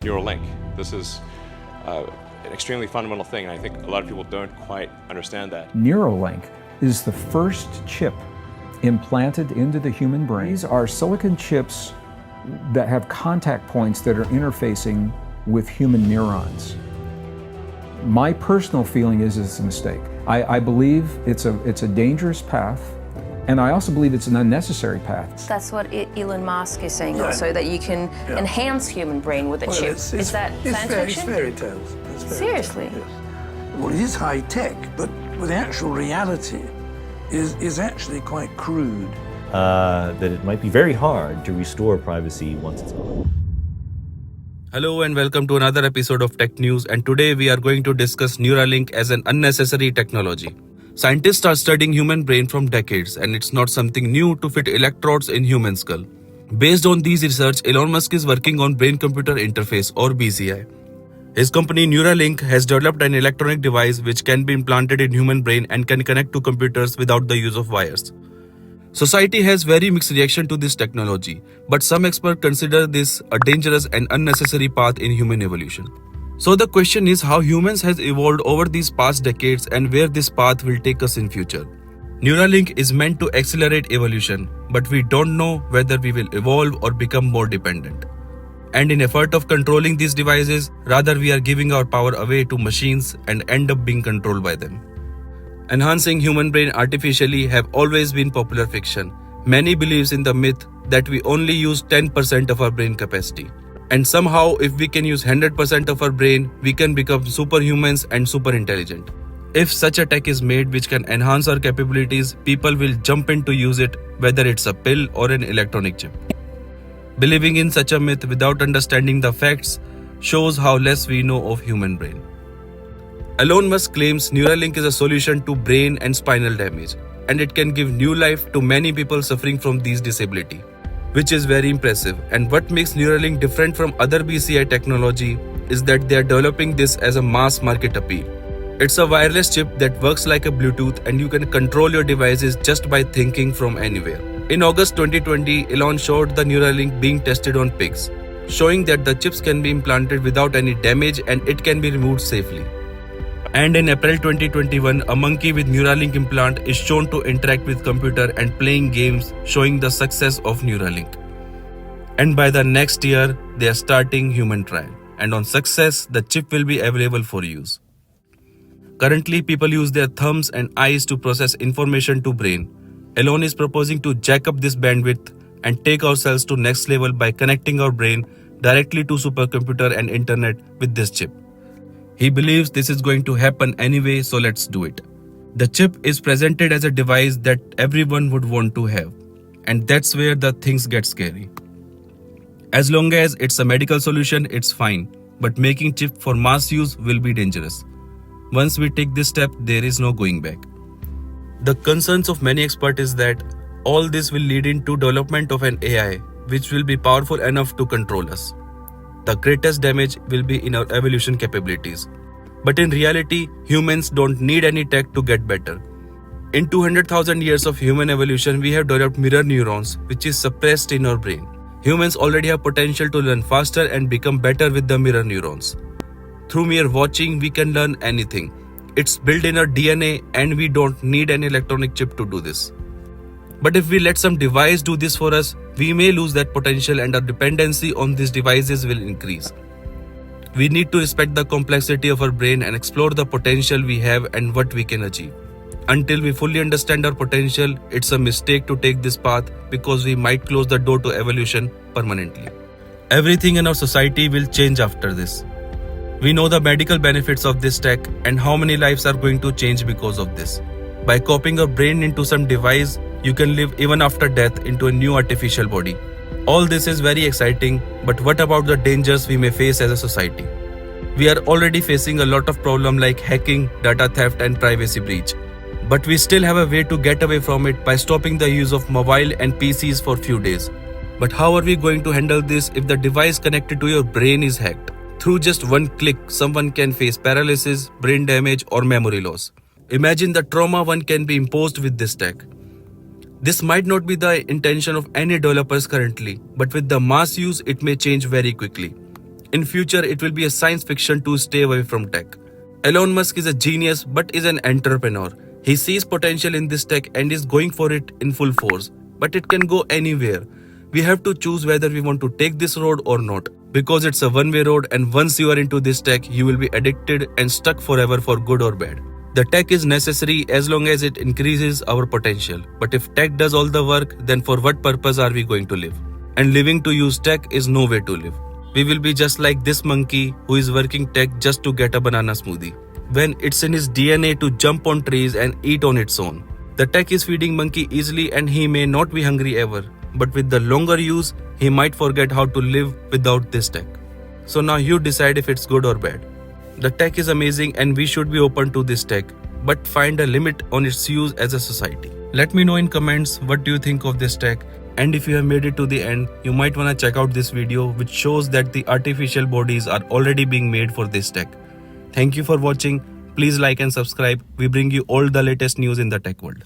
Neuralink. This is an extremely fundamental thing, and I think a lot of people don't quite understand that. Neuralink is the first chip implanted into the human brain. These are silicon chips that have contact points that are interfacing with human neurons. My personal feeling is it's a mistake. I believe it's a dangerous path, and I also believe it's an unnecessary path. That's what Elon Musk is saying also, that you can enhance human brain with a chip. Is that science fiction? It's fairy tales. Seriously? Yes. Well, it is high tech, but the actual reality is actually quite crude. That it might be very hard to restore privacy once it's gone. Hello and welcome to another episode of Tech News, and today we are going to discuss Neuralink as an unnecessary technology. Scientists are studying human brain from decades, and it's not something new to fit electrodes in human skull. Based on these research, Elon Musk is working on brain-computer interface or BCI. His company Neuralink has developed an electronic device which can be implanted in human brain and can connect to computers without the use of wires. Society has very mixed reaction to this technology, but some experts consider this a dangerous and unnecessary path in human evolution. So the question is how humans has evolved over these past decades and where this path will take us in future. Neuralink is meant to accelerate evolution, but we don't know whether we will evolve or become more dependent. And in effort of controlling these devices, rather we are giving our power away to machines and end up being controlled by them. Enhancing human brain artificially have always been popular fiction. Many believes in the myth that we only use 10% of our brain capacity. And somehow if we can use 100% of our brain, we can become superhumans and super intelligent. If such a tech is made which can enhance our capabilities, people will jump in to use it, whether it's a pill or an electronic chip. Believing in such a myth without understanding the facts shows how less we know of human brain. Elon Musk claims Neuralink is a solution to brain and spinal damage, and it can give new life to many people suffering from these disability, which is very impressive. And what makes Neuralink different from other BCI technology is that they are developing this as a mass market appeal. It's a wireless chip that works like a Bluetooth, and you can control your devices just by thinking from anywhere. In August 2020, Elon showed the Neuralink being tested on pigs, showing that the chips can be implanted without any damage and it can be removed safely. And in April 2021, a monkey with Neuralink implant is shown to interact with computer and playing games, showing the success of Neuralink. And by the next year, they are starting human trial. And on success, the chip will be available for use. Currently, people use their thumbs and eyes to process information to brain. Elon is proposing to jack up this bandwidth and take ourselves to next level by connecting our brain directly to supercomputer and internet with this chip. He believes this is going to happen anyway, so let's do it. The chip is presented as a device that everyone would want to have, and that's where the things get scary. As long as it's a medical solution, it's fine, but making chip for mass use will be dangerous. Once we take this step, there is no going back. The concerns of many experts is that all this will lead into development of an AI which will be powerful enough to control us. The greatest damage will be in our evolution capabilities. But in reality, humans don't need any tech to get better. In 200,000 years of human evolution, we have developed mirror neurons, which is suppressed in our brain. Humans already have potential to learn faster and become better with the mirror neurons. Through mere watching, we can learn anything. It's built in our DNA, and we don't need an electronic chip to do this. But if we let some device do this for us, we may lose that potential and our dependency on these devices will increase. We need to respect the complexity of our brain and explore the potential we have and what we can achieve. Until we fully understand our potential, it's a mistake to take this path because we might close the door to evolution permanently. Everything in our society will change after this. We know the medical benefits of this tech and how many lives are going to change because of this. By copying your brain into some device, you can live even after death into a new artificial body. All this is very exciting, but what about the dangers we may face as a society? We are already facing a lot of problems like hacking, data theft and privacy breach. But we still have a way to get away from it by stopping the use of mobile and PCs for few days. But how are we going to handle this if the device connected to your brain is hacked? Through just one click, someone can face paralysis, brain damage or memory loss. Imagine the trauma one can be imposed with this tech. This might not be the intention of any developers currently, but with the mass use, it may change very quickly. In future, it will be a science fiction to stay away from tech. Elon Musk is a genius but is an entrepreneur. He sees potential in this tech and is going for it in full force. But it can go anywhere. We have to choose whether we want to take this road or not. Because it's a one-way road, and once you are into this tech, you will be addicted and stuck forever for good or bad. The tech is necessary as long as it increases our potential. But if tech does all the work, then for what purpose are we going to live? And living to use tech is no way to live. We will be just like this monkey who is working tech just to get a banana smoothie, when it's in his DNA to jump on trees and eat on its own. The tech is feeding monkey easily and he may not be hungry ever, but with the longer use, he might forget how to live without this tech. So now you decide if it's good or bad. The tech is amazing and we should be open to this tech, but find a limit on its use as a society. Let me know in comments what do you think of this tech, and if you have made it to the end, you might want to check out this video which shows that the artificial bodies are already being made for this tech. Thank you for watching. Please like and subscribe. We bring you all the latest news in the tech world.